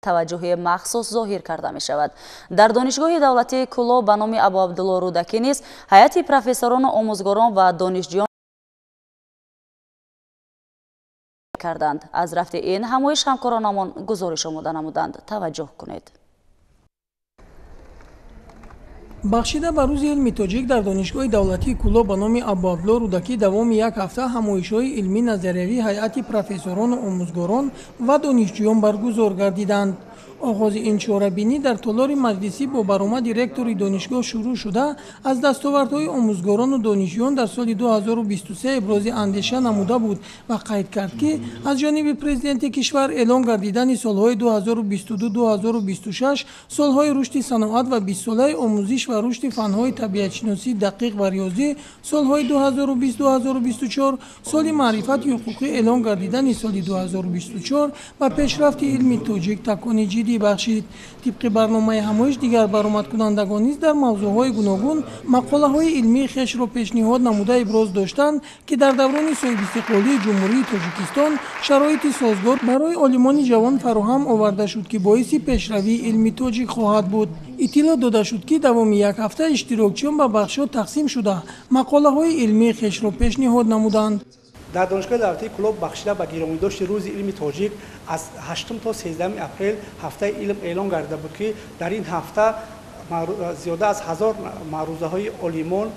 توجه مخصوص ظاهر کرده می شود. در دانشگاه دولتی کلو به نام ابو عبدالله رودکی نیز هیئت پروفسوران، آموزگاران و دانشجویان کردند. از رفت این همایش همکارانمان گزارش آماده نمودند. توجه کنید. бахшида ба рӯзи илми тоҷик дар донишгоҳи давлатии куло ба номи абуабдулло рудакӣ давоми як ҳафта ҳамоишҳои илмӣ назариявии ҳайати профессорону омӯзгорон ва донишҷӯён баргузор гардиданд. оғози ин чорабинӣ дар толори маҷлисӣ бо баромади ректори донишгоҳ шурӯъ шуда аз дастовардҳои омӯзгорону донишҷӯён дар соли 2023 ибрози андеша намуда буд ва қайд кард ки аз ҷониби президенти кишвар эълон гардидани солҳои 2022-2026 солҳои рушди саноат ва 20-солаи омӯзиш ва рушди фанҳои табиатшиносӣ дақиқ ва риёзӣ, солҳои 2020-2024 соли маърифати ҳуқуқӣ эълон гардидани соли 2024 ба пешрафти илми тоҷик такони ҷиддӣ бахшид. طبق برنامه ҳамоиш дигар баромадкунандагон низ дар мавзӯъҳои гуногун мақолаҳои илмии хешро пешниҳод намуда иброз доштанд ки дар даврони соҳибистиқлолии ҷумҳурии тоҷикистон шароити созгор барои олимони ҷавон фароҳам оварда шуд ки боиси пешравии илми тоҷик хоҳад буд. иттилоъ дода шуд ки давоми як ҳафта иштирокчиён ба бахшҳо тақсим шуда мақолаҳои илмии хешро пешниҳод намуданд. در دانشگاه دولتی کلوب بخشیده به گرامیداشت روز علم تاجیک از 8 تا 13 اپریل هفته علم اعلان گردیده بود که در این هفته زیاده از 1000 معروضه های عالمان،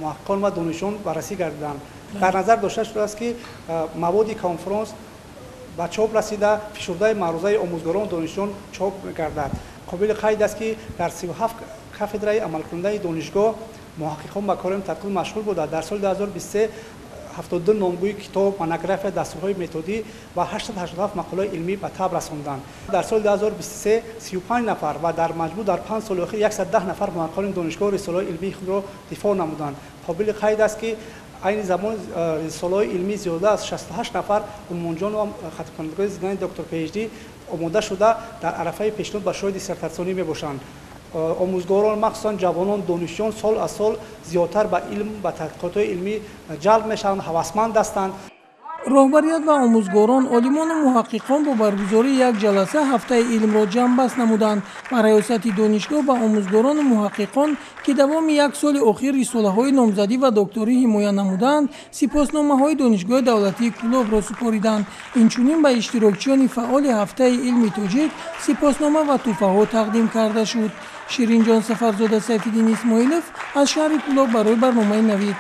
محققان و دانشجویان بررسی گردیدند. در نظر داشته شده است که مواد کنفرانس به چاپ رسیده، فشرده معروضه آموزگاران و دانشجویان چاپ گردد. قابل قید است که در 37 کافدرای عملکننده دانشگاه محققان به کار تدقیق مشغول بوده. در سال 2023 72 نامگوی کتاب، مونوگراف، دستورهای متدی و 887 مقاله علمی به تاب رساندند. در سال 2023 35 نفر و در مجموع در 5 سال اخیر 110 نفر محققان دانشگاه رساله علمی خود را دفاع نمودند. قابل قید است که این زمان رساله علمی زیاده از 68 نفر عمومجان و خط کنندگان زندان دکتر پی‌اچ‌دی آماده شده در عرصه پیشنهاد به شاید دیسرتاسیونی میباشند. آموزگاران مخصوصا جوانان دانشجویان سال از سال زیادتر به علم و تحقیقات علمی جلب میشوند، هوسمند هستند. роҳбарият ва омӯзгорон, олимону муҳаққиқон бо баргузории як ҷаласа ҳафтаи илмро ҷамъбаст намуданд ва раёсати донишгоҳ ба омӯзгорону муҳаққиқон ки давоми як соли охир рисолаҳои номзадӣ ва докторӣ ҳимоя намуданд, сипосномаҳои донишгоҳи давлатии кулобро супориданд. инчунин ба иштирокчиёни фаъоли ҳафтаи илми тоҷик сипоснома ва тӯҳфаҳо тақдим карда шуд. ширинҷон Сафарзода Сайфиддин Исмоилов аз шаҳри Кулоб барои барномаи Навид.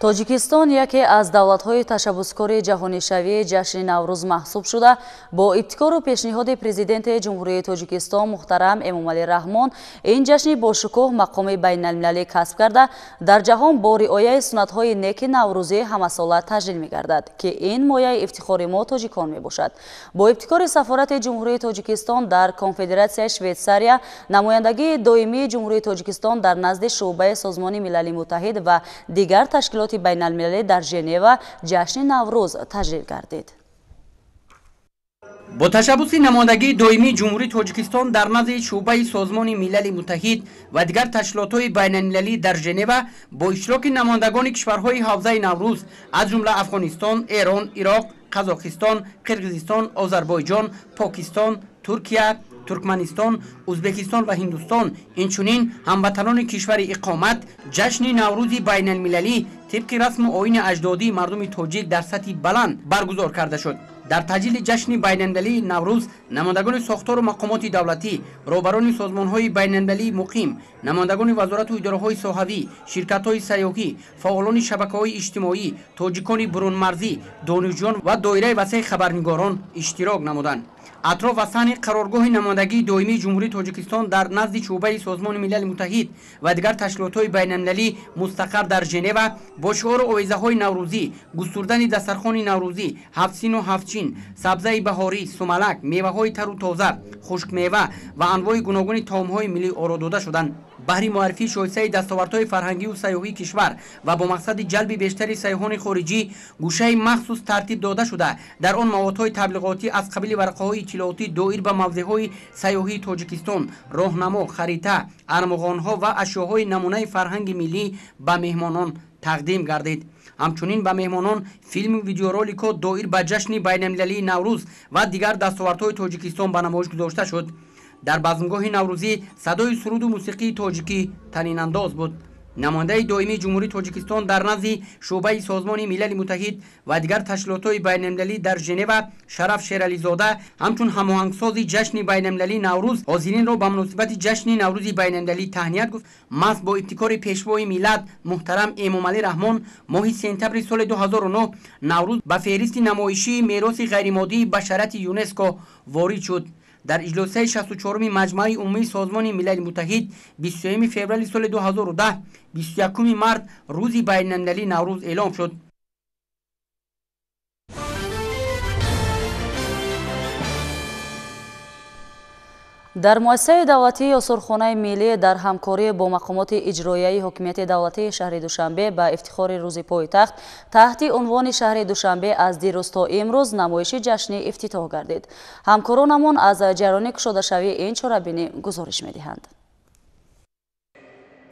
тоҷикистон яке аз давлатҳои ташаббускори ҷаҳонишавии ҷашни наврӯз маҳсуб шуда бо ибтикору пешниҳоди президенти ҷумҳурии тоҷикистон муҳтарам Эмомалӣ Раҳмон ин ҷашни бошукӯҳ мақоми байналмилалӣ касб карда дар ҷаҳон бо риояи суннатҳои неки наврӯзӣ ҳамасола таҷлил мегардад ки ин мояи ифтихори мо тоҷикон мебошад. бо ибтикори сафорати ҷумҳурии тоҷикистон дар конфедератсияи Швейтсария, намояндагии доимии ҷумҳурии тоҷикистон дар назди шуъбаи Созмони Милали Муттаҳид ва дигар ташкилоти байналмилалӣ дар Женева ҷашни Наврӯз таҷлил гардид. бо ташаббуси намояндагии доимии ҷумҳурии тоҷикистон дар назди шуъбаи Созмони Милали Муттаҳид ва дигар ташкилотҳои байналмилалӣ дар Женева бо иштироки намояндагони кишварҳои ҳавзаи Наврӯз аз ҷумла Афғонистон, Эрон, Ироқ, Қазоқистон, Қирғизистон, Озарбойҷон, Покистон, Туркия, Туркманистон, Узбекистон ва Ҳиндустон, инчунин ҳамватанони кишвари иқомат ҷашни Наврӯзи байналмилалӣ тибқи расму оини аҷдодии мардуми тоҷик дар сатҳи баланд баргузор карда шуд. дар таҷлили ҷашни байналмилалии Наврӯз намояндагони сохтору мақомоти давлатӣ, роҳбарони созмонҳои байналмилалии муқим, намояндагони вазорату идораҳои соҳавӣ, ширкатҳои сайёҳӣ, фаъолони шабакаҳои иҷтимоӣ, тоҷикони бурунмарзӣ, донишҷӯён ва доираи васеъи хабарнигорон иштирок намуданд. атроф ва саҳни қароргоҳи намояндагии доимии ҷумҳурии тоҷикистон дар назди шуъбаи Созмони Милали Муттаҳид ва дигар ташкилотҳои байналмилалӣ мустақар дар Женева бо шиору овезаҳои наврӯзӣ, густурдани дастархони наврӯзӣ, ҳафтсину ҳафтчин, сабзаи баҳорӣ, сумалак, меваҳои тару тоза, хушкмева ва анвои гуногуни таомҳои миллӣ оро дода шуданд. баҳри муаррифии шоистаи дастовардҳои фарҳангиву сайёҳии кишвар ва бо мақсади ҷалби бештари сайёҳони хориҷӣ гӯшаи махсус тартиб дода шуда дар он маводҳои таблиғотӣ аз қабили варақаҳои иттилоотӣ доир ба мавзеъҳои сайёҳии Тоҷикистон, роҳнамо, харита, армуғонҳо ва ашёҳои намунаи фарҳанги миллӣ ба меҳмонон тақдим гардид. همچنین به مهمانان فیلم و ویدیورولیکو دایر به جشن بین‌المللی نوروز و دیگر دستاوردهای تاجیکستان به نمایش گذاشته شد. در بزمگاه نوروزی صدای سرود و موسیقی تاجیکی طنین انداز بود. نماینده دائمی جمهوری تاجیکستان در نزد شعبه سازمان ملل متحد و دیگر تشکیلات‌های بین‌المللی در ژنو شرف شیرعلی زاده همچون هماهنگساز جشن بین‌المللی نوروز حاضرین را به مناسبت جشن نوروز بین‌المللی تهنیت گفت. محض با ابتکار پیشوای ملت محترم امامعلی رحمان ماه سپتامبر سال 2009 نوروز به فهرست نمایشی میراث غیرمادی بشریت یونسکو وارد شد. در اجلاس 64 مجمع عمومی سازمان ملل متحد 23 فوریه سال 2010 21 مارس روز بین‌المللی نوروز اعلام شد. در مؤسسه دولتی اصولخانه ملی در همکاری با مقامات اجرایی حکومت دولتی شهر دوشنبه به افتخار روز پایتخت تحت عنوان شهر دوشنبه از دیروز تا امروز نمایش جشن افتتاح گردید. همکارانمان از جریان کشاده‌شوی این چاره‌بینی گزارش می‌دهند.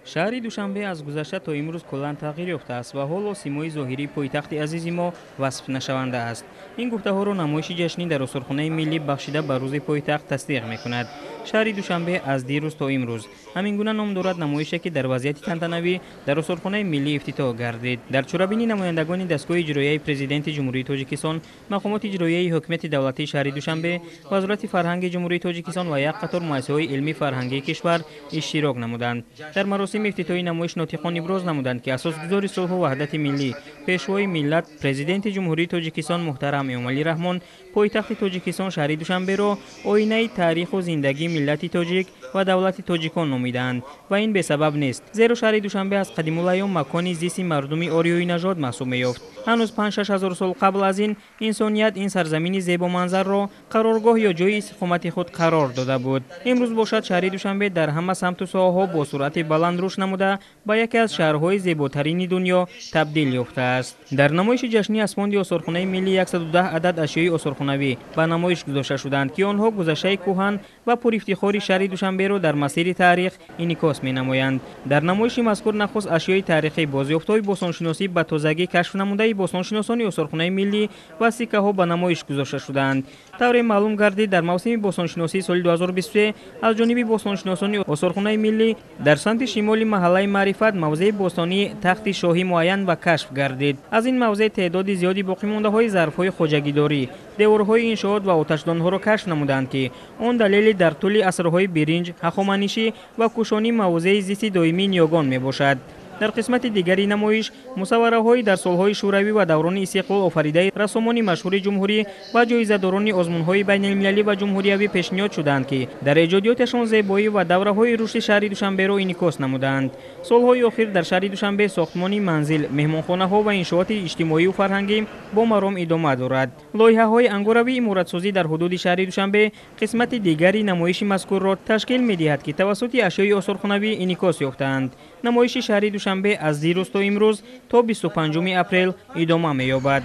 شهر دوشنبه از گذشته تا امروز کلاً تغییر یافته است و حالا سیمای ظاهری پایتخت عزیز ما وصف نشونده است. این گفته‌ها را نمایش جشنی در اصولخانه ملی بخشیده به روز پایتخت تصدیق می‌کند. شهر دوشنبه از دیروز تا امروز همین گونه نام دارد نمایشی که در وضعیت تنتنوی در اصولخانه ملی افتتاح گردید. در چاره‌بینی نمایندگان دستگاه اجرایی پرزیدنت جمهوری تاجیکستان، مقامات اجرایی حکومت دولتی شهر دوشنبه، وزارت فرهنگ جمهوری تاجیکستان و یک قطار مؤسسه‌های علمی فرهنگی کشور اشتراک نمودند. در مراسم افتتاحی نمایش ناطقان ابراز نمودند که اساسگذار صلح و وحدت ملی، پیشوای ملت پرزیدنت جمهوری تاجیکستان محترم امامعلی رحمان پایتخت تاجیکستان شهر دوشنبه را آینه تاریخ و زندگی ملت تاجیک و دولت تاجیکان نامیدند و این به سبب نیست، زیرا شهر دوشنبه از قدیم الایام مکانی زیست مردم آریایی نژاد محسوب می‌یافت. هنوز 5-6 هزار سال قبل از این انسانیت این سرزمین زیبا منظر را قرارگاه یا جای استقامت خود قرار داده بود. امروز باشد شهر دوشنبه در همه سمت و ساحه‌ها با سرعت بلند رشد نموده به یکی از شهرهای زیباترین دنیا تبدیل یافته است. در نمایش جشنی اسفند اصولخانه ملی 110 عدد اشیای اصولخانوی به نمایش گذاشته شدند که آنها گذشته کهن و پرافتخار شهر دوشنبه را در مسیر تاریخ انعکاس می‌نمایند. در نمایش مذکور نخست اشیای تاریخی بازیافت‌های باستانشناسی به تازگی کشف نموده باستانشناسان اصولخانه ملی و سکه‌ها به نمایش گذاشته شدند. طور معلوم گردید در موسم باستانشناسی سال 2023 از جانب باستانشناسان اصولخانه ملی در سمت شمال محله معرفت موضع باستانی تخت شاهی معین و کشف گردید. از این موضع تعداد زیادی باقی مانده‌های ظرف‌های خواجگیداری، دیوارهای انشاءات و آتشدان‌ها را کشف نمودند که آن دلیل در طول عصرهای برنج، هخامنشی و کوشانی موضع زیست دائمی نیاگان میباشد. در قسمت دیگری نمایش مصوره‌های در سالهای شوروی و دوران استقلال آفریده رسامان مشهور جمهوری و جایزه‌داران آزمون‌های بین‌المللی و جمهوریوی پیشنهاد شدند که در ایجادیاتشان زیبایی و دوره‌های رشد شهر دوشنبه را انعکاس نمودند. سالهای اخیر در شهر دوشنبه ساختمان منزل، مهمانخانه‌ها و انشاءات اجتماعی و فرهنگی با مرام ادامه دارد. لایحه‌های انگاروی عمارت‌سازی در حدود شهر دوشنبه قسمت دیگری نمایش مذکور را تشکیل می‌دهد که توسط اشیای اصولخانوی انعکاس یافتند. نمایش شهر دوشنبه از دیروز تا امروز تا 25 اپریل ادامه می‌یابد.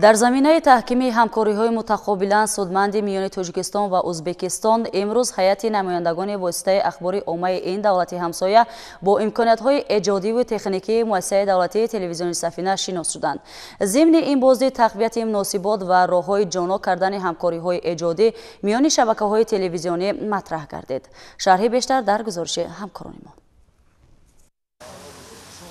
در زمینه تحکیم همکاری‌های متقابلا سودمند میان تاجیکستان و ازبکستان امروز هیئت نمایندگان واسطه اخباری عامه این دولت همسایه با امکانات‌های ایجادی و تکنیکی مؤسسه دولتی تلویزیون سفینه شناس شدند. ضمن این بازدید تقویت مناسبات و راه‌های جانا کردن همکاری‌های ایجادی میان شبکه‌های تلویزیونی مطرح گردید. شرح بیشتر در گزارش همکاران ما.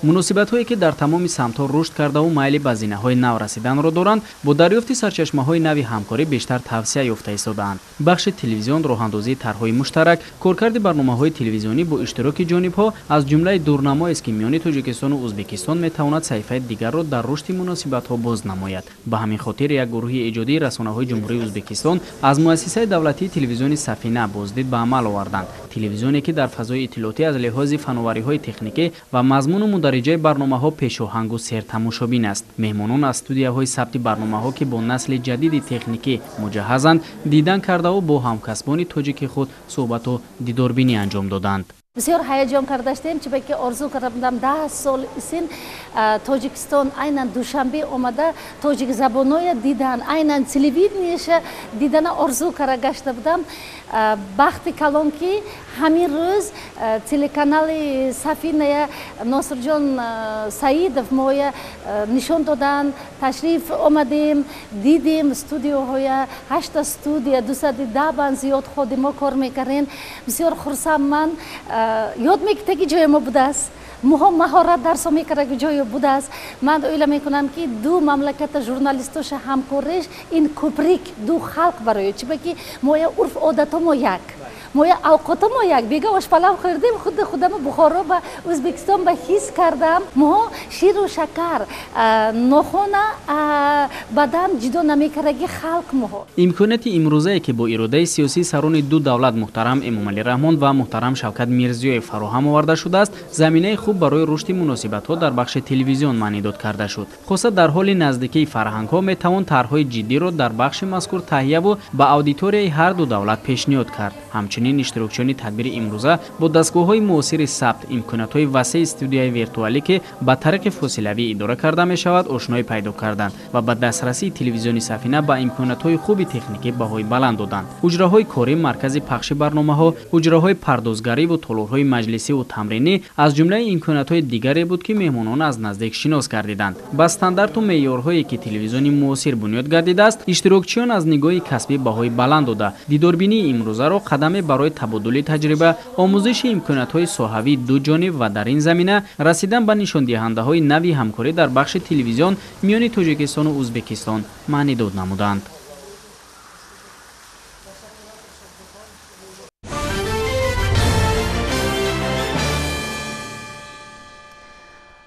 مناسبت‌هایی که در تمام سمت‌ها رشد کرده و مایل به زینه‌های نو رسیدن را دارند، با دریافت سرچشمه‌های نوی همکاری بیشتر توسعه یافته ایستاده‌اند. بخش تلویزیون راه‌اندازی طرح‌های مشترک، کارکرد برنامه‌های تلویزیونی با اشتراک جانب‌ها از جمله دورنمایی است که میان تاجیکستان و ازبکستان می‌تواند صحیفه دیگر را در رشد مناسبت‌ها باز نماید. به همین خاطر یک گروه ایجادی رسانه‌های جمهوری ازبکستان از مؤسسه دولتی تلویزیون سفینه بازدید به عمل آوردند. تلویزیونی که در فضای اطلاعاتی از لحاظ فناوری‌های تکنیکی و مضمون و مدرجه برنامه‌ها پیشاهنگ و سرتماشابین است. مهمانان از استودیوهای ثبت برنامه‌ها که با نسل جدید تکنیکی مجهزند دیدن کرده و با همکسبان تاجیک خود صحبت و دیداربینی انجام دادند. بسیار هیجان کرده شدیم چون که آرزو کردم 10 سال سین تاجیکستان عیناً دوشنبه اومده تاجیک زبانای دیدن عیناً تلویزیونیش دیدن آرزو کرده گشته بودم وقتی کلان که همین روز تلکانال سفینه ناصر جان سعیدов موی نشون دادن تشریف آمدیم دیدیم استودیوهای 8 استودیو 210 بان زیاد خود ما کار میکردیم بسیار خرسندم یاد میگیره که جای ما بوده است مهارت درس میکرده که جای بوده است من اویل میکنم که دو مملکت ژورنالیستوش همکاریش این کوپریک دو خلق برای چی بگی ما عرف عادت ما یک ما اوقات ما یک بیگه واش پلاو خوردیم خودم بخارا به ازبکستان به حس کردم ما شیر و شکر نخونه بدن جدا نمیکرده خلق ما امکانات امروزه که با اراده سیاسی سران دو دولت محترم امامعلی رحمان و محترم شوکت میرزیویف فراهم آورده شده است زمینه خوب برای رشد مناسبت ها در بخش تلویزیون معنیداد کرده شد خاصه در حال نزدیکی فرهنگ ها می توان طرحهای جدی را در بخش مذکور تهیه و به اودیتوریای هر دو دولت پیشنهاد کرد همچنین اشتراکچیان تدبیر امروزه با دستگاه‌های معاصر ثبت امکانات‌های وسیع استودیوی ویرتوالی که با طریق فاصلوی اداره کرده می‌شود آشنایی پیدا کردند و با دسترسی تلویزیونی سفینه با امکانات‌های خوب تکنیکی بهای بلند دادند حجره‌های کاری مرکز پخش برنامه‌ها حجره‌های پردازگری و تالارهای مجلسی و تمرینی از جمله امکانات‌های دیگری بود که مهمانان از نزدیک شناس گردیدند با استاندارد و معیارهایی که تلویزیون معاصر بنیاد گردیده است اشتراکچیان از نگاه کسبی بهای بلند داده دیداربینی امروزه را قدم برای تبادل تجربه آموزش امکانات‌های صحوی دو جانب و در این زمینه رسیدن به نشان دهنده‌های نوی همکاری در بخش تلویزیون میان تاجیکستان و ازبکستان معنیداد نمودند.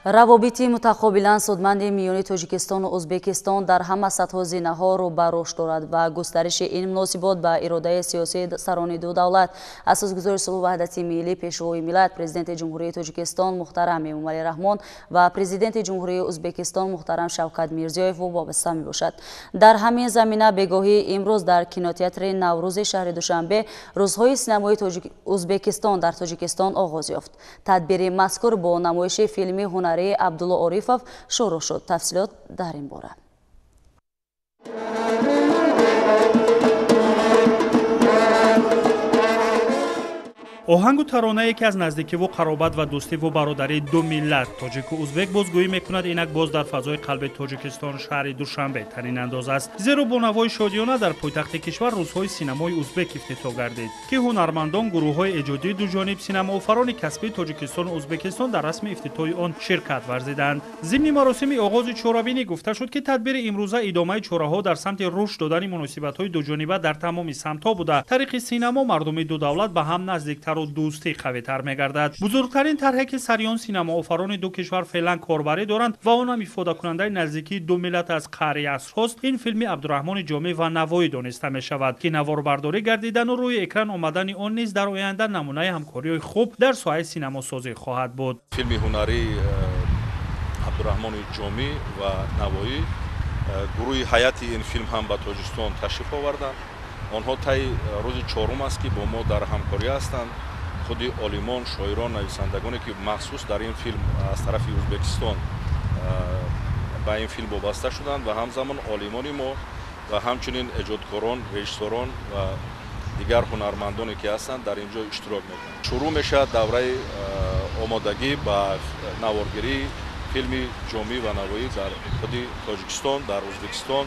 روابط متقابلا سودمند میان تاجیکستان و ازبکستان در همه سطح زینه‌ها رو به رشد دارد و گسترش این مناسبات به اراده سیاسی سران دو دولت اساسگذار صلح و وحدت ملی پیشروی ملت پرزیدنت جمهوری تاجیکستان محترم امامعلی رحمان و پرزیدنت جمهوری ازبکستان محترم شوکت میرزیویف وابسته می باشد. در همین زمینه بگاهی امروز در کینوتئاتر نوروز شهر دوشنبه روزهای سینمای ازبکستان در تاجیکستان آغاز یافت. تدبیر مذکور با نمایش فیلمی هنری عبدالله عاریفов شروع شد. تفصیلات در این باره. оҳангу тарона яке аз наздикиву қаробат ва дӯстиву бародарии ду миллат тоҷику узбек бозгӯӣ мекунад инак боз дар фазои қалби тоҷикистон шаҳри душанбе танин андоз аст зеро бо навои шодиёна дар пойтахти кишвар рӯзҳои синамои узбек ифтитоҳ гардид ки ҳунармандон гурӯҳҳои эҷодии дуҷониб синамоофарони касбии тоҷикистону узбекистон дар расми ифтитоҳи он ширкат варзиданд. зимни маросими оғози чорабинӣ гуфта шуд ки тадбири имрӯза идомаи чораҳо дар самти рушд додани муносибатҳои дуҷониба дар тамоми самтҳо буда тариқи синамо мардуми ду давлат ба ҳам наздиктар دوستی قوی‌تر می‌گردد. بزرگترین طرحی که سریان سینماآفران دو کشور فعلا کاربری دارند و آن هم ifade کننده نزدیکی دو ملت از قرن عصرهاست این فیلم عبدالرحمان جامی و نوایی دانسته می‌شود که نواربرداری گردیدن و روی اکران آمدن آن نیز در آینده نمونه همکاری خوب در ساحه سینما سازی خواهد بود. فیلم هنری عبدالرحمان جامی و نوایی گروه هیئتی این فیلم هم به تاجیکستان تشریف آوردند. آنها طی روز چهارم است که با ما در همکاری هستند. خود عالمان، شاعران، نویسندگانی که مخصوص در این فیلم از طرف ازبکستان به این فیلم وابسته شدند و همزمان عالمان ما و همچنین ایجادکاران، رژیسوران و دیگر هنرمندانی که هستند در اینجا اشتراک می‌کنند. شروع میشه دوره آمادگی با نوارگیری فیلم جامی و نوایی در خود تاجیکستان، در ازبکستان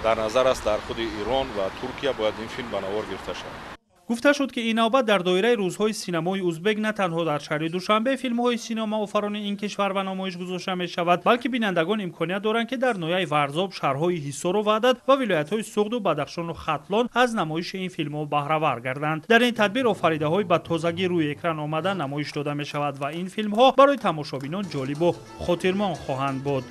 در نظر است در خود ایران و ترکیه باید این فیلم به نوار گرفته شود. گفته شد که این نوبت در دایره روزهای سینمای ازبک نه تنها در شهر دوشنبه فیلم‌های سینما آفران این کشور و نمایش گذاشته می‌شود بلکه بینندگان امکانیت دارند که در نویای ورزاب شهرهای حصار و وحدت و ولایت‌های سغد و بدخشان و ختلان از نمایش این فیلم‌ها بهره‌ور گردند. در این تدبیر آفریده‌های با تازگی روی اکران آمده نمایش داده می‌شود و این فیلم‌ها برای تماشابینان جالب و خاطرمان خواهند بود.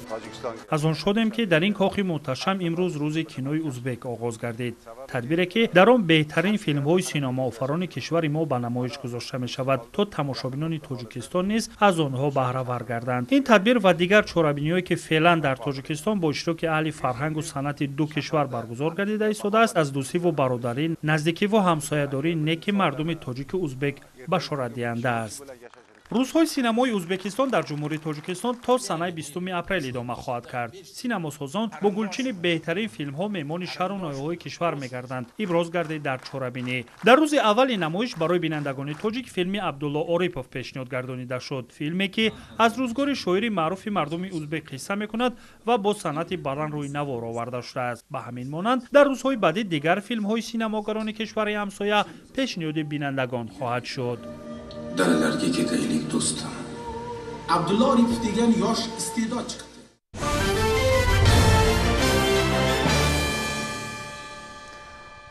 از آن شدیم که در این کاخ محتشم امروز روز کینوی ازبک آغاز گردید. تدبیری که در آن بهترین فیلم‌های синамоафарони кишвари мо ба намоиш гузошта мешавад то тамошобинони тоҷикистон низ аз онҳо баҳравар гарданд. ин тадбир ва дигар чорабиниҳое ки феълан дар тоҷикистон бо иштироки аҳли фарҳангу санъати ду кишвар баргузор гардида истодааст аз дӯстиву бародарӣ наздикиву ҳамсоядорӣ неки мардуми тоҷику узбек башоратдиҳанда аст. рӯзҳои синамои ӯзбекистон дар ҷумҳурии тоҷикистон то санаи 20 апрел идома хоҳад кард. синамосозон бо гулчини беҳтарин филмҳо меҳмони шаҳру ноҳияҳои кишвар мегарданд. иброз гардид дар чорабинӣ. дар рӯзи аввали намоиш барои бинандагони тоҷик филми Абдулло Орипов пешниҳод гардонида шуд. филме ки аз рӯзгори шоири маъруфи мардуми ӯзбек қисса мекунад ва бо санъати баланд рӯи навор оварда шудааст. ба ҳамин монанд дар рӯзҳои баъдӣ дигар филмҳои синамогарони кишвари ҳамсоя пешниҳоди бинандагон хоҳад шуд. Daralarga ketaylik do'stim. Abdullo Oripov degan yosh iste'dod chiqdi.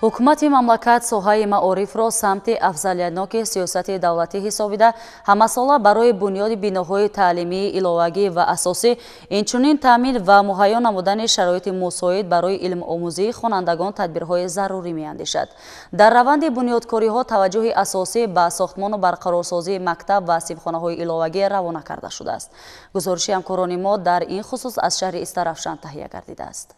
ҳукумати мамлакат соҳаи маорифро самти афзалиятноки сиёсати давлатӣ ҳисобида ҳамасола барои бунёди биноҳои таълимии иловагӣ ва асосӣ инчунин таъмин ва муҳайё намудани шароити мусоид барои илмомӯзии хонандагон тадбирҳои зарурӣ меандешад. дар раванди бунёдкориҳо таваҷҷӯҳи асосӣ ба сохтмону барқарорсозии мактаб ва сибхонаҳои иловагӣ равона карда шудааст. гузориши ҳамкорони мо дар ин хусус аз шаҳри Истарафшан таҳия гардидааст.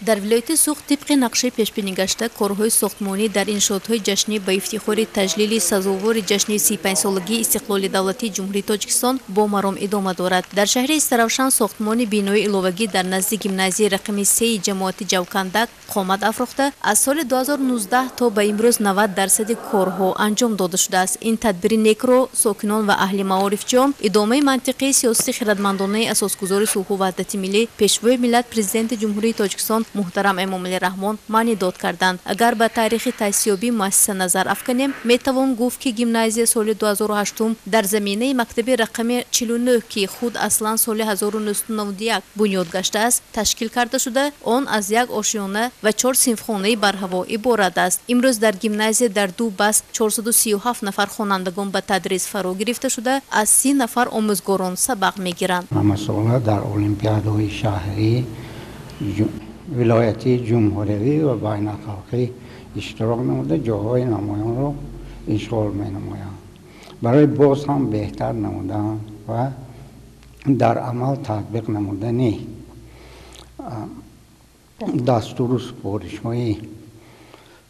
дар вилояти Суғд тибқи нақшаи пешбинӣ гашта корҳои сохтмонӣ дар иншоотҳои ҷашнӣ ба ифтихори таҷлили сазовори ҷашни 35-солагии истиқлоли давлатии ҷумҳурии Тоҷикистон бо маром идома дорад. дар шаҳри Истарафшан сохтмони бинои иловагӣ дар назди гимназияи рақами 3 ҷамоати Ҷавкандак қомат афрохта аз соли 2019 то ба имрӯз 90% корҳо анҷом дода шудааст. ин тадбири некро сокинон ва аҳли маорифҷон идомаи мантиқии сиёсати хиратмандонаи асосгузори сулҳу ваҳдати миллӣ пешвои миллат президенти ҷумҳурии Тоҷикистон муҳтарам Эмомалӣ Раҳмон маъни дод карданд. агар ба таърихи таъсисёбии муассиса назар афканем метавон гуфт ки гимназия соли 2008 дар заминаи мактаби рақами 49 ки худ аслан соли 1991 бунёд гаштааст ташкил карда шуда он аз як ошиёна ва 4 синфхонаи барҳаво иборат аст. имрӯз дар гимназия дар ду баст 437 нафар хонандагон ба тадрис фаро гирифта шуда аз 30 нафар омӯзгорон сабақ мегиранд. ҳамасола дар олимпиадаҳои шаҳрӣ ولایتی جمهوری و بین الخلقی اشتراک نموده جاهای نمایان را اشغال می نمایند. برای باز هم بهتر نمودن و در عمل تطبیق نمودنی دستور و سپارش‌های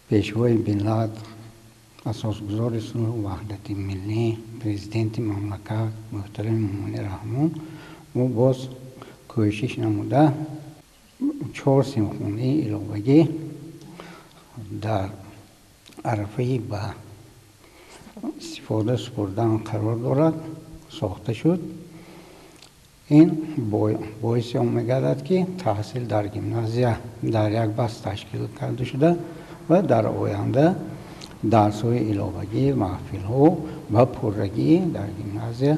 پیشوای ملت اساسگزار صلح و وحدت ملی پرزیدنت مملکت محترم امامعلی رحمان و باز کوشش نموده 4 سیمفونی ایلوگی در عرفه با استفاده سپردن قرار دارد ساخته شد. این باعث آن می‌گردد که تحصیل در گیمنازیا در یک بست تشکیل کرده شده و در آینده درس‌های ایلوگی محفل‌ها و پررگی در گیمنازیا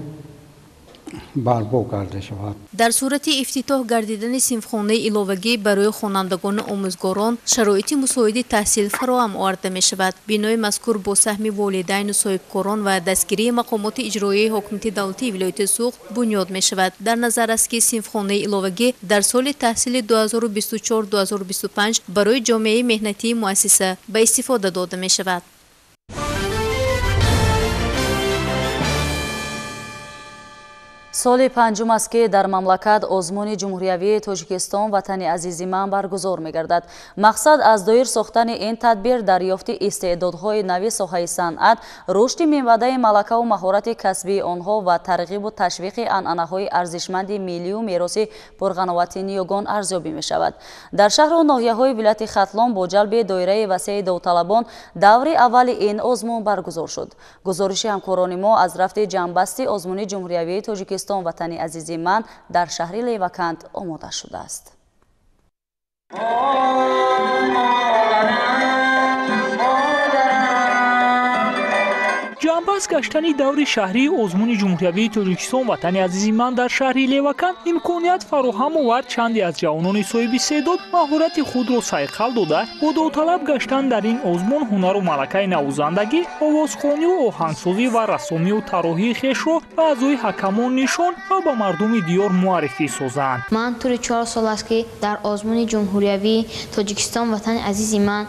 барпо карда шавад. дар сурати ифтитоҳ гардидани синфхонаи иловагӣ барои хонандагони омӯзгорон шароити мусоиди таҳсил фароҳам оварда мешавад. бинои мазкур бо саҳми волидайну соҳибкорон ва дастгирии мақомоти иҷроияи ҳокимияти давлатии вилояти Суғд бунёд мешавад. дар назар аст ки синфхонаи иловагӣ дар соли таҳсили 2024-2025 барои ҷомеаи меҳнатии муассиса ба истифода дода мешавад. соли панҷум аст ки дар мамлакат озмуни ҷумҳуриявии Тоҷикистон ватани азизи ман баргузор мегардад. мақсад аз доир сохтани ин тадбир дарёфти истеъдодҳои нави соҳаи санъат, рушди минбаъдаи малакаву маҳорати касбии онҳо ва тарғибу ташвиқи анъанаҳои арзишманди миллию мероси пурғановати ниёгон арзёбӣ мешавад. дар шаҳру ноҳияҳои вилояти Хатлон бо ҷалби доираи васеи довталабон даври аввали ин озмун баргузор шуд. гузориши ҳамкорони мо аз рафти ҷамъбасти озмуни ҷумҳуриявии Тоҷикистон ватани азизи ман дар шаҳри Леваканд омода шудааст. ҷанбаҳс гаштани даври шаҳри озмуни ҷумҳуриявии Тоҷикистон ватани азизи ман дар шаҳри Левакан имконият фароҳам овард чанде аз ҷавонони соҳиби истеъдод маҳорати худро сайқал дода бо довталаб гаштан дар ин озмун ҳунару малакаи навозандагӣ, овозхониву оҳангсозӣ ва рассомию тарроҳии хешро ба аъзои ҳакамон нишон ва ба мардуми диёр муаррифӣ созанд. ман тури 4 сол аст ки дар озмуни ҷумҳуриявии Тоҷикистон ватани азизи ман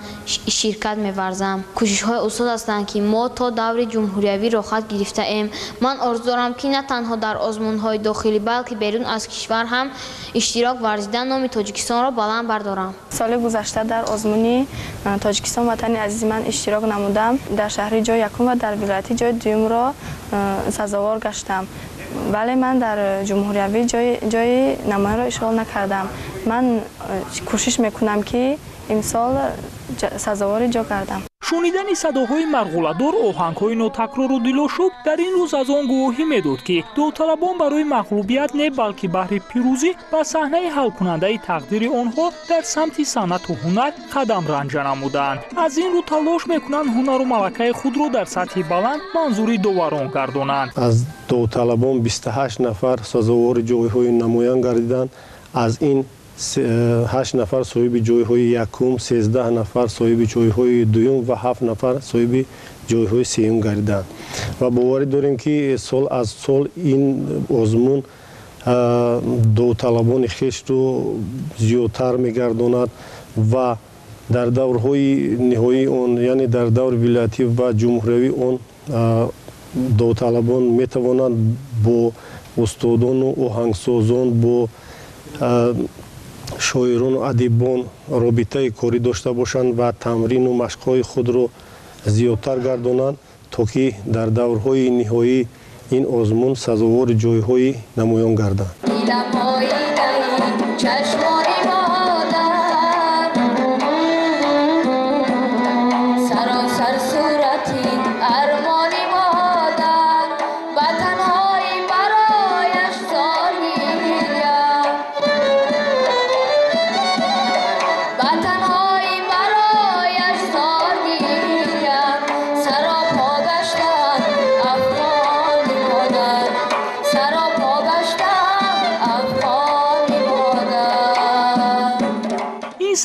ширкат меварзам. кӯшишҳои устод ҳастанд ки мо то даври ҷумҳуриявӣ рохат гирифтаем. ман орзу дорам ки на танҳо дар озмунҳои дохилӣ, балки берун аз кишвар ҳам иштирок варзида номи Тоҷикистонро баланд бардорам. соли гузашта дар озмуни Тоҷикистон ватани азизи ман иштирок намудам. дар шаҳри ҷои якум ва дар вилояти ҷои дуюмро сазовор гаштам. вале ман дар ҷумҳуриявӣ ҷои намоянро ишғол накардам. ман кӯшиш мекунам ки имсол сазовори ҷо гардам. шунидани садоҳои марғуладор, оҳангҳои нотакрору дилошӯб дар ин рӯз аз он гувоҳӣ медод ки довталабон барои мағлубият не балки баҳри пирӯзӣ ба саҳнаи ҳалкунандаи тақдири онҳо дар самти санъату ҳунар қадам ранҷа намуданд. аз ин рӯ талош мекунанд ҳунару малакаи худро дар сатҳи баланд манзури доварон гардонанд. аз довталабон 28 нафар сазовори ҷойҳои намоян гардиданд. аз ин 8 нафар соҳиби ҷойҳои якум, 13 нафар соҳиби ҷойҳои дуюм ва 7 нафар соҳиби ҷойҳои сеюм гардиданд. ва боварӣ дорем ки сол аз сол ин озмун довталабони хешро зиёдтар мегардонад ва дар даврҳои ниҳоии он, яъне дар даври вилоятӣ ва ҷумҳуриявӣ он довталабон метавонанд бо устодону оҳангсозон, бо шоирону адибон робитаи корӣ дошта бошанд ва тамрину машқҳои худро зиёдтар гардонанд, то ки дар даврҳои ниҳоӣ ин озмун сазовори ҷойҳои намоён гарданд.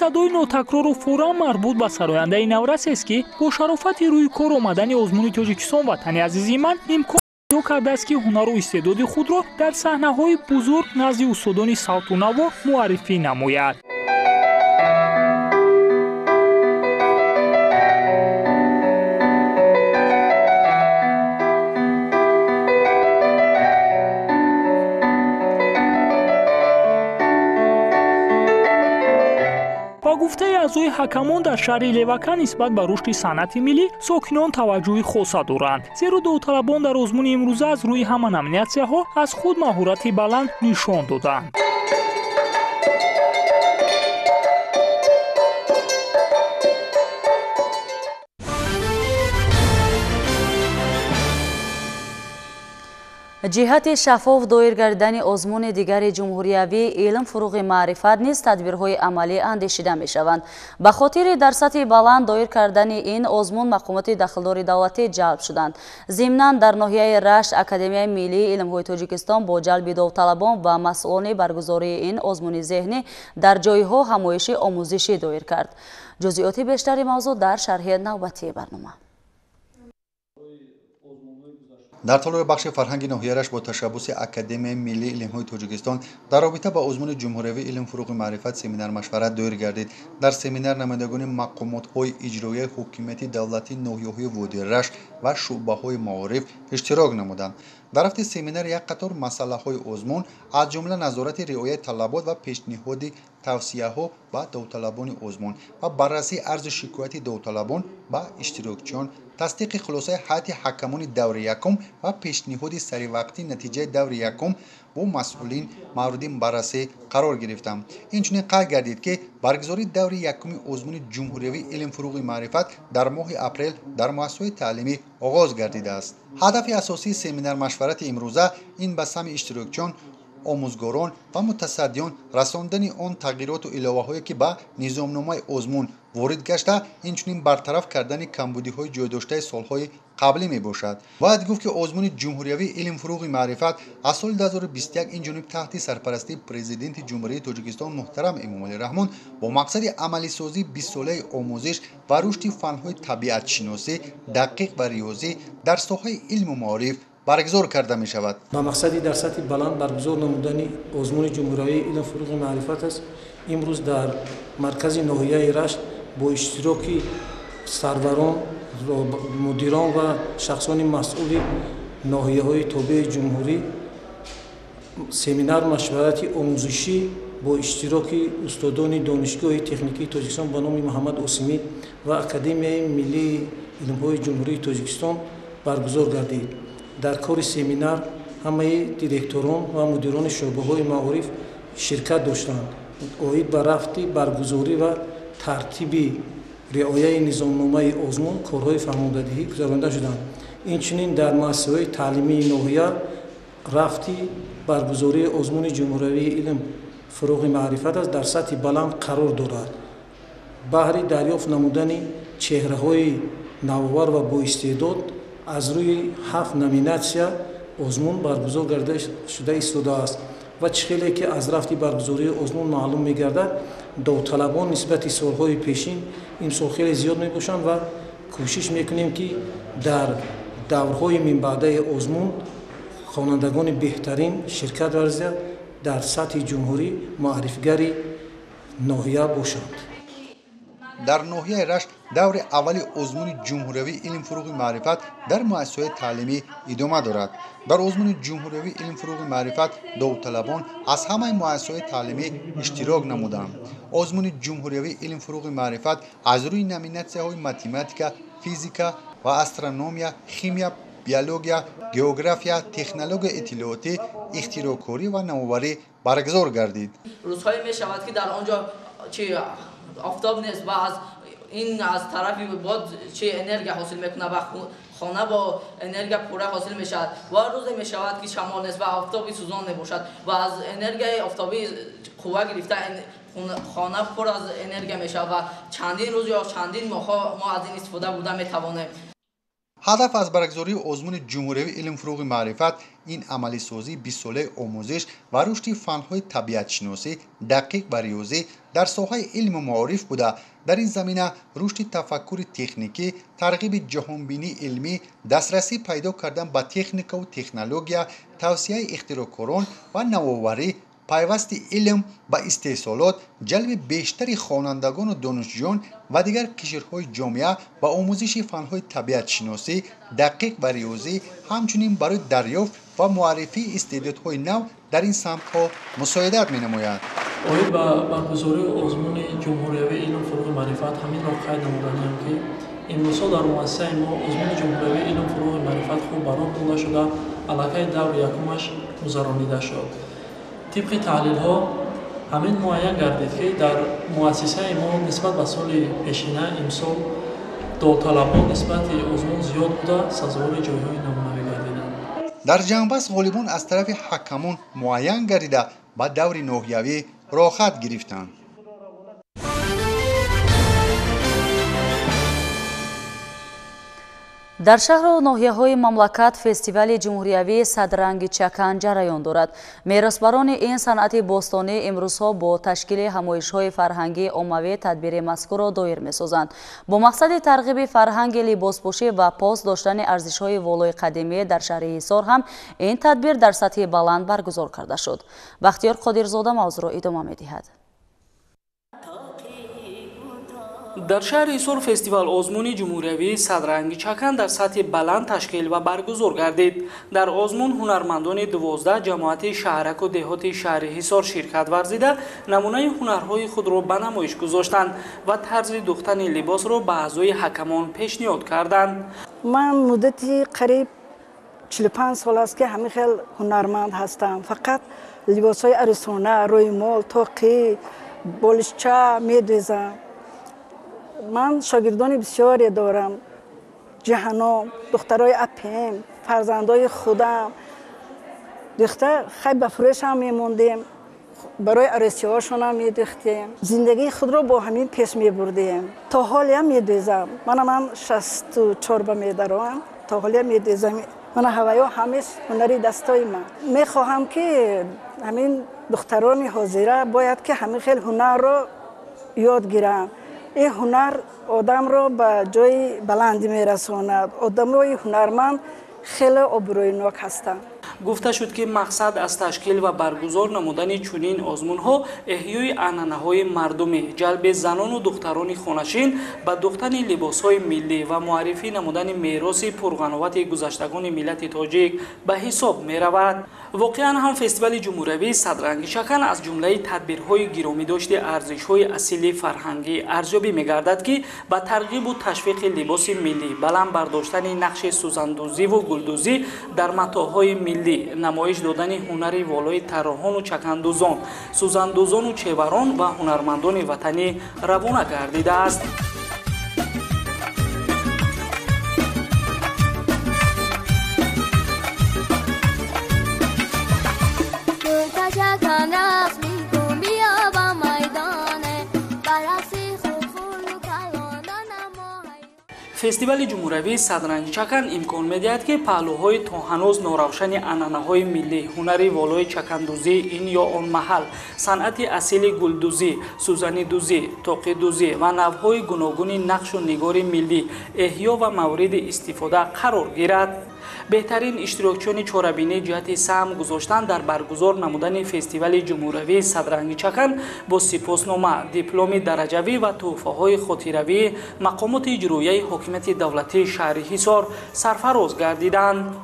садои нотакрору форан марбут ба сарояндаи наврасест ки бо шарофати рӯи кор омадани озмуни Тоҷикистон ватани азизи ман имкон пайдо кардааст ки ҳунару истеъдоди худро дар саҳнаҳои бузург назди устодони савту наво муаррифӣ намояд. гуфтаи аъзои ҳакамон дар шаҳри Левакан нисбат ба рушди санъати миллӣ сокинон таваҷҷӯҳи хоса доранд, зеро довталабон дар озмуни имрӯза аз рӯи ҳама номинатсияҳо аз худ маҳорати баланд нишон доданд. ҷиҳати шаффоф доир гардидани озмуни дигари ҷумҳуриявӣ илм фуруғи маърифат низ тадбирҳои амалӣ андешида мешаванд. ба хотири дар сатҳи баланд доир кардани ин озмун мақомоти дахлдори давлатӣ ҷалб шуданд. зимнан дар ноҳияи Рашт Академияи миллии илмҳои Тоҷикистон бо ҷалби довталабон ва масъулони баргузории ин озмуни зеҳнӣ дар ҷойҳо ҳамоиши омӯзишӣ доир кард. ҷузъиёти бештари мавзӯъ дар шарҳи навбатии барнома. дар толори бахши фарҳанги ноҳияаш бо ташаббуси Академияи миллии илмҳои Тоҷикистон дар робита ба озмуни ҷумҳуриявии илм фуруғи маърифат семинар машварат доир гардид. дар семинар намояндагони мақомотҳои иҷроияи ҳокимияти давлати ноҳияҳои Водии Рашт ва шуъбаҳои маориф иштирок намуданд. дар рафти семинар як қатор масъалаҳои озмун аз ҷумла назорати риояи талабот ва пешниҳоди тавсияҳо ба довталабони озмун ва баррасии арзи шикояти довталабон ба иштирокчиён, тасдиқи хулосаи ҳайати ҳакамони даври якум ва пешниҳоди саривақтии натиҷаи даври якум бо масъулин мавриди баррасӣ қарор гирифтам. инчунин қайд гардид ки баргузории даври якуми озмуни ҷумҳуриявии илм фуруғи маърифат дар моҳи апрел дар муассисаҳои таълимӣ оғоз гардидааст. ҳадафи асосии семинар машварати имрӯза ин ба самъи иштирокчиён آموزگاران و متصدیان رساندن آن تغییرات و الهه‌هایی که به نظامنامه آزمون وارد گشته اینچنین برطرف کردن کمبودی‌های جای داشته سالهای قبلی می باشد. باید گفت که آزمون جمهوریوی علم فروغ معرفت از سال 2021 این جانب تحت سرپرستی پرزیدنت جمهوری تاجیکستان محترم امامعلی رحمان با مقصد عملی سازی 20 ساله آموزش و رشد فن‌های طبیعت شناسی دقیق و ریاضی در ساحه علم و معارف برگزار کرده می شود. با مقصدی در سطح بلند برگزار نمودن آزمون جمهوریوی علم فروغ معرفت است. امروز در مرکز ناحیه رشت با اشتراک سروران، مدیران و شخصان مسئول ناحیه‌های تابع جمهوری سمینار مشورتی آموزشی با اشتراک استادان دانشگاه تکنیکی تاجیکستان به نام محمد عاصمی و اکادمی ملی علم‌های جمهوری تاجیکستان برگزار گردید. در کار سمینار همه دیرکتوران و مدیران شعبه‌های معارف شرکت داشتند. اوید به رفت برگزاری و ترتیب رعایت نظامنامه آزمون کارهای فرماندهی گزارنده شدند. اینچنین در مؤسسه‌های تعلیمی ناحیه رفتی برگزاری آزمون جمهوریوی علم فروغ معرفت است در سطح بلند قرار دارد. بهر دریافت نمودن چهره‌های نوآور و با استعداد از روی 7 نامیناسیا آزمون برگزار گردیده شده ایستاده است و چخیلی که از رفتی برگزاری آزمون معلوم می‌گردد داوطلبان نسبت سالهای پیشین این سال خیلی زیاد می‌باشند و کوشش می‌کنیم که در دورهای من بعده آزمون خوانندگان بهترین شرکت ورزیده در سطح جمهوری معرفیگری ناحیه باشند. در ناحیه رشت دور اول آزمون جمهوریوی علم فروغ معرفت در مؤسسه‌های تعلیمی ادامه دارد. در آزمون جمهوریوی علم فروغ معرفت داوطلبان از همه مؤسسه‌های تعلیمی اشتراک نمودند. آزمون جمهوریوی علم فروغ معرفت از روی نامیناسی‌های متماتیک، فیزیک و استرونومیا، شیمیا، بیولوژی، گئوگرافیا، تکنولوژی اطلاعاتی، اختراع‌کاری و نوآوری برگزار گردید. روزهایی می‌شود که در آنجا آفتاب نیست و از طرفی باد انرژی حاصل میکنه و خانه با انرژی پوره حاصل میشود و روزی میشود که شمال نیست و آفتابی سوزان نباشد و از انرژی آفتابی قوه گرفته خانه پر از انرژی میشود و چندین روز یا چندین ماه ما از این استفاده بوده میتوانیم. هدف از برگزاری آزمون جمهوریوی علم فروغ معرفت این عملی سازی 20 ساله آموزش و رشد فن‌های طبیعت شناسی دقیق و ریاضی در ساحه علم و معارف بوده. در این زمینه رشد تفکر تکنیکی، ترغیب جهانبینی علمی، دسترسی پیدا کردن به تکنیک و تکنولوژی، توسعه اختراعکاران و نوآوری، پیوست علم با استحصالات، جلب بیشتری خوانندگان و دانشجویان و دیگر قشرهای جامعه با آموزش فن‌های طبیعت شناسی دقیق و ریاضی همچنین برای دریافت و معرفی استعدادهای نو در این سمت‌ها مساعدت می‌نماید. اوید با برگزاری آزمون جمهوریوی علم فروغ معرفت همین را قید نمودنیم که امروز در مؤسسه ما آزمون جمهوریوی علم فروغ معرفت خوب برام بوده شده علاقه دور یکمش گذرانیده شد. طبق تحلیل ها همین معین گردید که در مؤسسه ما نسبت به سال پیشینه امسال داوطلبان نسبت آزمون زیاد بوده سزاوار جایهای نمونوی گردیدند. در جنبش غالبان از طرف حکمان معین گردیده با دور ناحیوی راحت گرفتند. در شهر و ناحیه‌های مملکت فستیوال جمهوریوی صدرنگ چکن جریان دارد. میراثبران این صنعت باستانی امروزها با تشکیل همایش‌های فرهنگی عمومی تدبیر مذکور را دایر می‌سازند. با مقصد ترغیب فرهنگ لباسپوشی و پاس داشتن ارزش‌های والای قدیمی در شهر حصار هم این تدبیر در سطح بلند برگزار کرده شد. بختیار قادرزاده موضوع را ادامه می‌دهد. در شهر حصار فستیوال آزمون جمهوریوی صدرنگ چکن در سطح بلند تشکیل و برگزار گردید. در آزمون هنرمندان 12 جماعت شهرک و دهات شهر حصار شرکت ورزیده نمونه هنرهای خود را به نمایش گذاشتند و طرز دوختن لباس را به اعضای حکمان پیشنهاد کردند. من مدتی قریب 45 سال است که همین خیلی هنرمند هستم. فقط لباس‌های عروسانه، رویمال، توقی، بالشچه می‌دوزم. من شاگردان بسیاری دارم. جهنم، دخترای اپیم، فرزندای خودم. دوخته خیلی به فروش هم میموندیم، برای عروسی هاشون هم میدوختیم، زندگی خود رو با همین پیش میبردیم. تا حالی هم میدوزم، من 64 به میدارم، تا حالی هم میدوزم. من هوایی همیش هنری دستای من. میخواهم که همین دختران حاضره باید که همین خیلی هنر رو یاد گیرن. این هنر آدم رو به جای بلندی میرساند. آدم رو هنرمند خیلی آبرویناک هستند. گفته شد که مقصد از تشکیل و برگزار نمودن چنین آزمون‌ها احیای عنعنه‌های مردمی، جلب زنان و دختران خانشین به دوختن لباس‌های ملی و معرفی نمودن میراث پرقناوت گذشتگان ملت تاجیک به حساب می‌رود. واقعاً هم فستیوال جمهوری صدرنگ چکن از جمله تدبیرهای گرامی داشته ارزش‌های اصیل فرهنگی ارزیابی می‌گردد که به ترغیب و تشویق لباس ملی، بلند برداشتن نقش سوزندوزی و گلدوزی در متاح‌های ملی، نمایش دادن هنری والای طراحان و چکندوزان، سوزندوزان و چهبران و هنرمندان وطنی روانه گردیده است. فستیوال جمهوری صدرنگ چکن امکان می‌دهد که پهلوهای تا هنوز ناروشن عنعنه‌های ملی، هنری والای چکندوزی این یا آن محل، صنعت اصیل گلدوزی، سوزنی دوزی، طاقه دوزی و نوع‌های گوناگون نقش و نگار ملی احیا و مورد استفاده قرار گیرد. بهترین اشتراکچیان چاره‌بینی جهت سهم گذاشتن در برگزار نمودن فستیوال جمهوری صدرنگ چکن با سپاسنامه، دیپلم درجوی و تحفه‌های خاطروی مقامات اجرایی حکومت دولتی شهر حصار سرفراز گردیدند.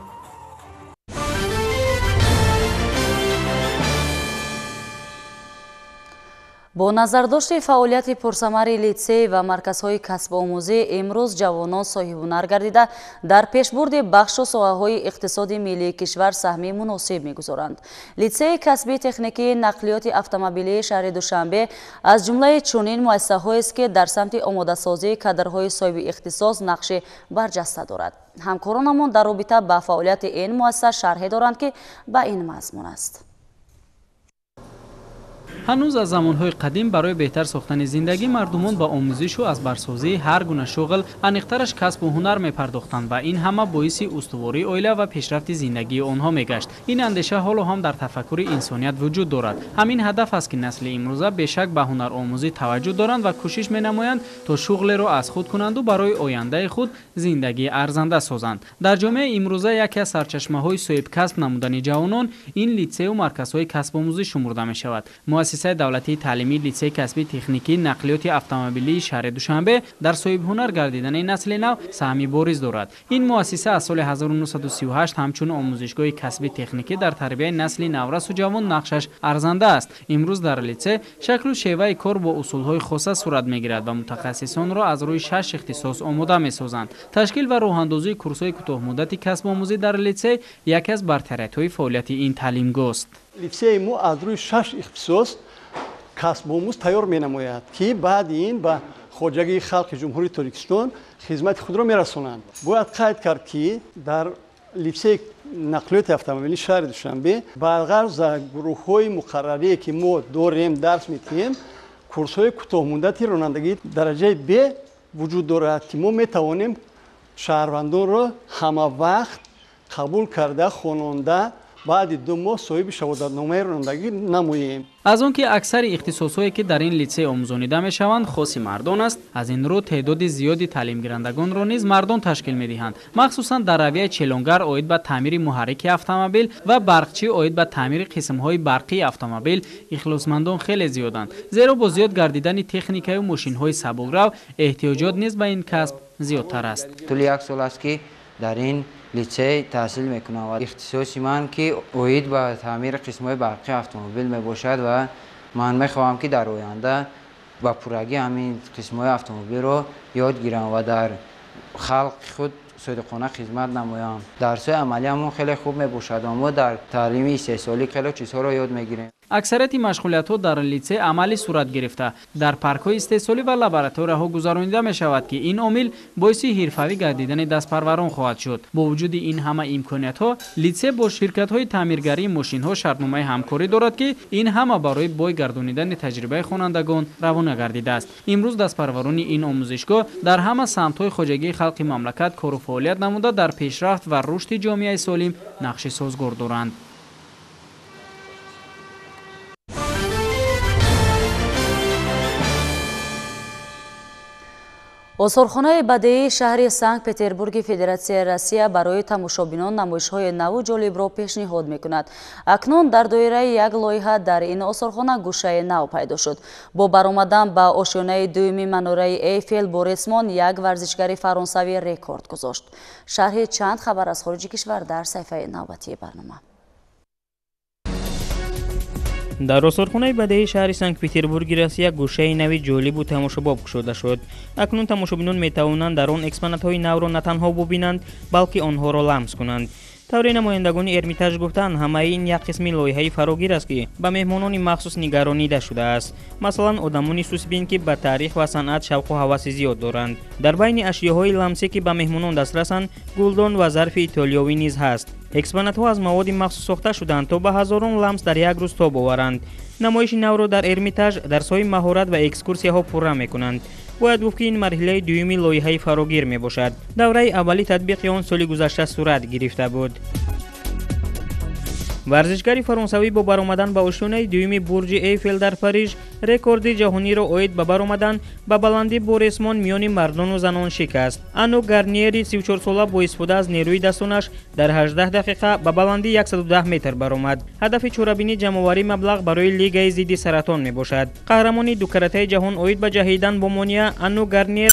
با نظرداشت فعالیت پرثمر لیتسه و مرکزهای کسب آموزی امروز جوانان صاحب هنر گردیده در پیشبرد بخش و ساحه‌های اقتصاد ملی کشور سهمی مناسب می‌گذارند. لیتسه کسبی تکنیکی نقلیات اتومبیلی شهر دوشنبه از جمله چنین مؤسسه‌هایی است که در سمت آماده‌سازی کادرهای صاحب اختصاص نقش برجسته دارد. همکارانمان در رابطه با فعالیت این مؤسسه شرح دارند که به این مضمون است. هنوز از زمانهای قدیم برای بهتر ساختن زندگی مردمان با آموزش و از برسازی هر گونه شغل انیقترش کسب و هنر می‌پرداختند و این همه باعث استواری عائله و پیشرفت زندگی آنها می‌گشت. این اندیشه حالا هم در تفکر انسانیت وجود دارد. همین هدف است که نسل امروزه بیشک به هنر آموزی توجه دارند و کوشش می‌نمایند تا شغل را از خود کنند و برای آینده خود زندگی ارزنده سازند. در جامعه امروزه یکی از سرچشمه‌های صاحب کسب نمودن جوانان این لیتسه و مرکزهای کسب آموزی شمرده می‌شود. مؤسسه دولتی تعلیمی لیتسه کسبی تکنیکی نقلیات اتومبیلی شهر دوشنبه در صاحب هنر گردیدن نسل نو سهمی بارز دارد. این مؤسسه از سال 1938 همچون آموزشگاه کسبی تکنیکی در تربیت نسل نورس و جوان نقشش ارزنده است. امروز در لیتسه شکل و شیوه کار با اصولهای خاصه صورت میگیرد و متخصصان را از روی 6 اختصاص آماده میسازند. تشکیل و راه اندازی کورس‌های کوتاه مدتی کسب آموزی در لیتسه یکی از برتری‌های فعالیت این تعلیمگاه است. لیتسه ما از روی 6 اختصاص کسب آموز تیار می‌نماید که بعد این به خواجگی خلق جمهوری تاجیکستان خدمت خود را می‌رسانند. باید قید کرد که در لیتسه نقلیات اتومبیلی شهر دوشنبه با غرض گروه‌های مقرری که ما داریم درس می‌دهیم کورس‌های کوتاه مدتی رانندگی درجه ب وجود دارد که ما می‌توانیم شهروندان را همه وقت قبول کرده خواننده بعد 2 ماه صاحب شهادتنامه رانندگی نماییم. از آنکه اکثر اختصاصهایی که در این لیتسه آموزانیده میشوند خاص مردان است، از این رو تعداد زیادی تعلیم گیرندگان را نیز مردان تشکیل میدهند، مخصوصا در رویه چلانگر عاید به تعمیر محرک اتومبیل و برقچی عاید به تعمیر قسم‌های برقی اتومبیل اخلاصمندان خیلی زیادند، زیرا با زیاد گردیدن تکنیکی و ماشین‌های سبک‌رو احتیاجات نیز به این کسب زیادتر است. طول یک سال است که در این لیتسه تحصیل میکنم و اختصاص من که عاید به تعمیر قسم‌های برقی اتومبیل میباشد و من میخواهم که در آینده با پورگی همین قسم‌های اتومبیل رو یاد گیرم و در خلق خود صادقانه خدمت نمایم. درس‌های عملی همون خیلی خوب میباشد و ما در تعلیم 3 سالی خیلی چیزها رو یاد میگیریم. аксарияти машғулиятҳо дар литсе амалӣ сурат гирифта дар паркҳои истеҳсолӣ ва лабораторияҳо гузаронида мешавад ки ин омил боиси ҳирфавӣ гардидани дастпарварон хоҳад шуд. бо вуҷуди ин ҳама имкониятҳо литсе бо ширкатҳои таъмиргарии мошинҳо шартномаи ҳамкорӣ дорад ки ин ҳама барои бой гардонидани таҷрибаи хонандагон равона гардидааст. имрӯз дастпарварони ин омӯзишгоҳ дар ҳама самтҳои хоҷагии халқи мамлакат кору фаъолият намуда дар пешрафт ва рушди ҷомеаи солим нақши созгор доранд. осорхонаи бадеии шаҳри санкт петербурги федератсияи Россия барои тамошобинон намоишҳои наву ҷолибро пешниҳод мекунад. акнун дар доираи як лоиҳа дар ин осорхона гӯшаи нав пайдо шуд. бо баромадан ба ошёнаи дуюми манораи Эйфел бо ресмон як варзишгари фаронсавӣ рекорд гузошт. шарҳи чанд хабар аз хориҷи кишвар дар саҳифаи навбатии барнома. дар осорхонаи бадеии шаҳри санкт петербурги Россия гӯшаи нави ҷолибу тамошобоб кушода шуд. акнун тамошобинон метавонанд дар он экспонатҳои навро на танҳо бубинанд, балки онҳоро ламс кунанд. тавре намояндагони Эрмитаж гуфтанд ҳамаи ин як қисми лоиҳаи фарогир аст ки ба меҳмонони махсус нигаронида шудааст. масалан одамони сусбин ки ба таърих ва санъат шавқу ҳаваси зиёд доранд. дар байни ашёҳои ламсе ки ба меҳмонон дастрасанд гулдон ва зарфи итолиёвӣ низ ҳаст. экспонатҳо аз маводи махсус сохта шуданд то ба ҳазорон ламс дар як рӯз тоб оваранд. намоиши навро дар Эрмитаж дарсҳои маҳорат ва экскурсияҳо пурра мекунанд. бояд гуфт ки ин марҳилаи дуюми лоиҳаи фарогир мебошад. давраи аввали татбиқи он соли гузашта сурат гирифта буд. варзишгари фаронсавӣ бо баромадан ба ошёнаи дуюми бурҷи Эйфел дар Париж рекорди ҷаҳониро оид ба баромадан ба баландӣ бо ресмон миёни мардону занон шикаст. Ано Гарниери 34сола бо истифода аз нерӯи дастонаш дар 18 дақиқа ба баландии 110 метр баромад. ҳадафи чорабинӣ ҷамъоварии маблағ барои лигаи зидди саратон мебошад. қаҳрамони ду каратаи ҷаҳон оид ба ҷаҳидан бо монеа Ано Гарниер